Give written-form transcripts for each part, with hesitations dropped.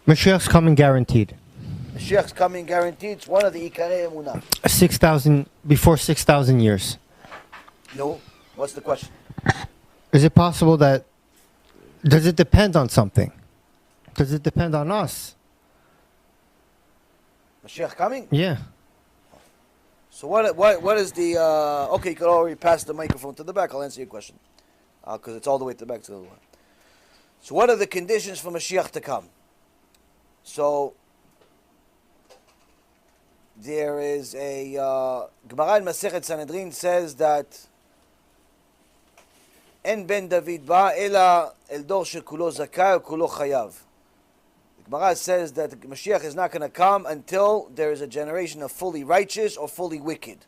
Mashiach's coming guaranteed. Mashiach's coming guaranteed. It's one of the Ikarei Emunah. 6,000, before 6,000 years. No. What's the question? Is it possible that, does it depend on something? Does it depend on us? Mashiach coming? Yeah. So what is the, okay, you could already pass the microphone to the back. I'll answer your question. Because it's all the way to the back to the other one. So what are the conditions for Mashiach to come? So there is a Gemara in Masechet Sanhedrin says that En ben David ba ela el dor shekulo zakai kulo chayav. The Gemara says that Mashiach is not going to come until there is a generation of fully righteous or fully wicked.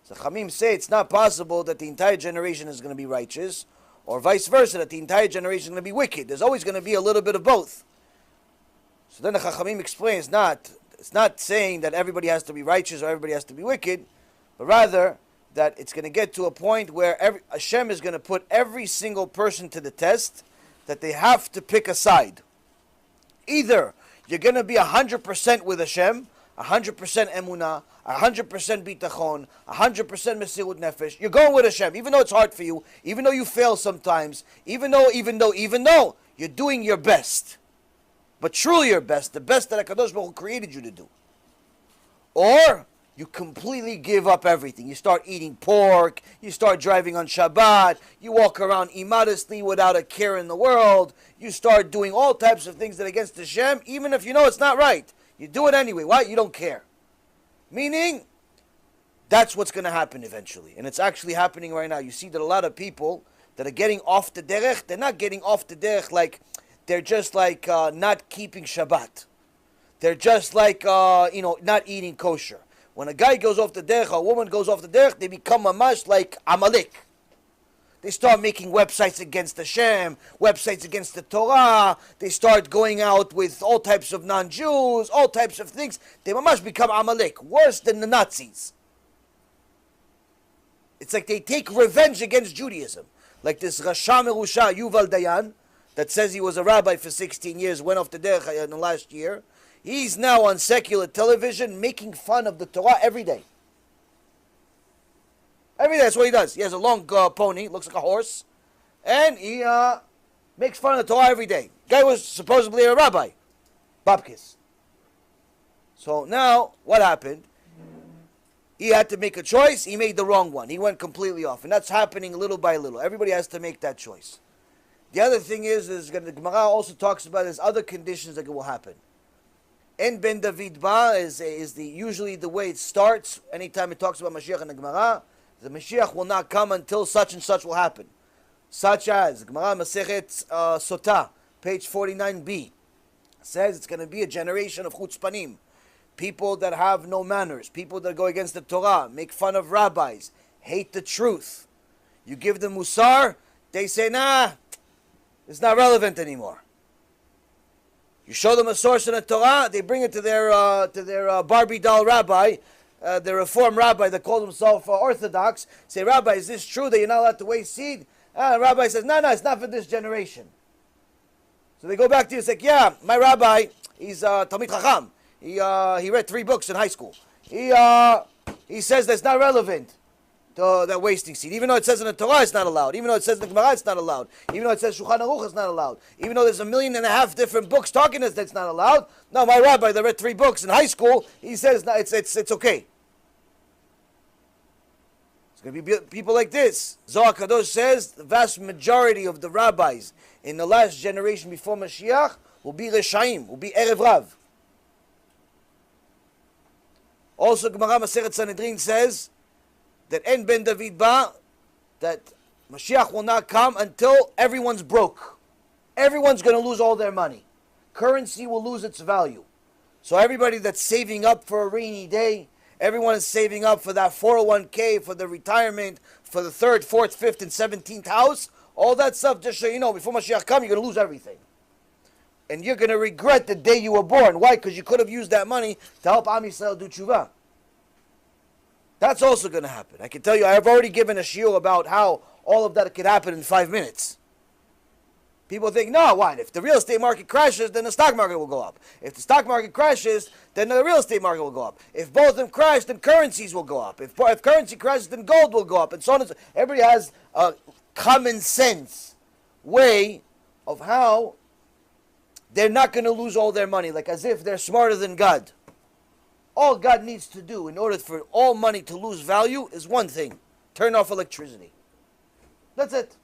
So Chamim say it's not possible that the entire generation is going to be righteous, or vice versa, that the entire generation is going to be wicked. There's always going to be a little bit of both. So then the Chachamim explains it's not saying that everybody has to be righteous or everybody has to be wicked, but rather that it's going to get to a point where Hashem is going to put every single person to the test, that they have to pick a side. Either you're going to be 100% with Hashem, 100% emunah, 100% bitachon, 100% mesirut nefesh. You're going with Hashem, even though it's hard for you, even though you fail sometimes, even though you're doing your best. But truly your best, the best that HaKadosh Baruch Hu created you to do. Or you completely give up everything. You start eating pork, you start driving on Shabbat, you walk around immodestly without a care in the world, you start doing all types of things that are against Hashem, even if you know it's not right. You do it anyway. Why? You don't care. Meaning, that's what's going to happen eventually. And it's actually happening right now. You see that a lot of people that are getting off the derech, they're not getting off the derech like, they're just like not keeping Shabbat. They're just like, not eating kosher. When a guy goes off the derech, a woman goes off the derech, they become mamash like Amalek. They start making websites against Hashem, websites against the Torah. They start going out with all types of non-Jews, all types of things. They mamash become Amalek, worse than the Nazis. It's like they take revenge against Judaism. Like this Rasha Merusha Yuval Dayan, that says he was a rabbi for 16 years, went off the derech in the last year. He's now on secular television making fun of the Torah every day. Every day, that's what he does. He has a long pony, looks like a horse, and he makes fun of the Torah every day. Guy was supposedly a rabbi, Babkis. So now, what happened? He had to make a choice. He made the wrong one. He went completely off, and that's happening little by little. Everybody has to make that choice. The other thing is the Gemara also talks about there's other conditions that will happen. En ben David ba is usually the way it starts. Anytime it talks about Mashiach in the Gemara, the Mashiach will not come until such and such will happen. Such as Gemara Masechet Sotah, page 49b, says it's going to be a generation of chutzpanim, people that have no manners, people that go against the Torah, make fun of rabbis, hate the truth. You give them musar, they say, nah, it's not relevant anymore. You show them a source in the Torah, they bring it to their Barbie doll rabbi, the Reform rabbi that calls himself Orthodox. Say, Rabbi, is this true that you're not allowed to waste seed? The rabbi says, no, it's not for this generation. So they go back to you and say, yeah, my rabbi, he's Talmid Chacham. He read 3 books in high school. He says that's not relevant. That wasting seed. Even though it says in the Torah it's not allowed. Even though it says in the Gemara it's not allowed. Even though it says Shulchan Aruch it's not allowed. Even though there's 1.5 million different books talking us that's not allowed. No, my rabbi that read 3 books in high school, he says no, it's okay. It's going to be people like this. Zohar Kadosh says the vast majority of the rabbis in the last generation before Mashiach will be Reshaim, will be Erev Rav. Also Gemara Masechet Sanhedrin says that En ben David ba, that Mashiach will not come until everyone's broke. Everyone's going to lose all their money. Currency will lose its value. So everybody that's saving up for a rainy day, everyone is saving up for that 401k, for the retirement, for the 3rd, 4th, 5th, and 17th house, all that stuff, just so you know, before Mashiach comes, you're going to lose everything. And you're going to regret the day you were born. Why? Because you could have used that money to help Am Yisrael do tshuva. That's also going to happen. I can tell you, I have already given a shiur about how all of that could happen in 5 minutes. People think, no, what? If the real estate market crashes, then the stock market will go up. If the stock market crashes, then the real estate market will go up. If both of them crash, then currencies will go up. If currency crashes, then gold will go up, and so on and so on. Everybody has a common sense way of how they're not going to lose all their money, like as if they're smarter than God. All God needs to do in order for all money to lose value is one thing: turn off electricity. That's it.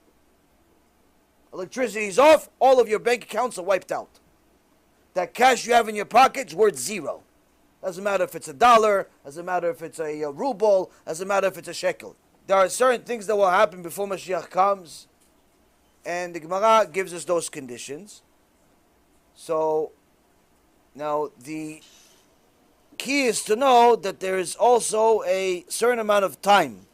Electricity is off, all of your bank accounts are wiped out. That cash you have in your pocket is worth zero. Doesn't matter if it's $1, doesn't matter if it's a ruble, doesn't matter if it's a shekel. There are certain things that will happen before Mashiach comes, and the Gemara gives us those conditions. So, now the key is to know that there is also a certain amount of time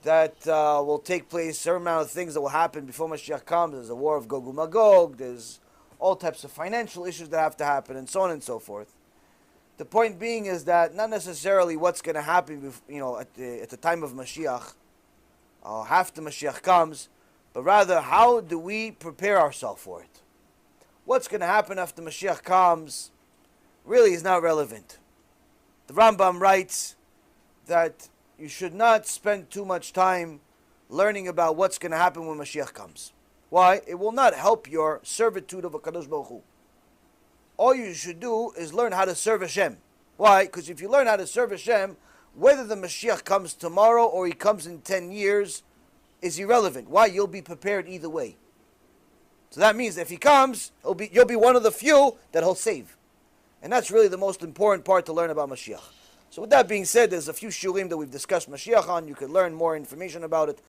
that will take place, certain amount of things that will happen before Mashiach comes. There's a war of Gog and Magog, there's all types of financial issues that have to happen, and so on and so forth. The point being is that not necessarily what's going to happen, at the time of Mashiach, after Mashiach comes, but rather how do we prepare ourselves for it. What's going to happen after Mashiach comes really is not relevant. The Rambam writes that you should not spend too much time learning about what's going to happen when Mashiach comes. Why? It will not help your servitude of HaKadosh Baruch Hu. All you should do is learn how to serve Hashem. Why? Because if you learn how to serve Hashem, whether the Mashiach comes tomorrow or he comes in 10 years is irrelevant. Why? You'll be prepared either way. So that means if he comes, you'll be one of the few that he'll save. And that's really the most important part to learn about Mashiach. So with that being said, there's a few shurim that we've discussed Mashiach on. You could learn more information about it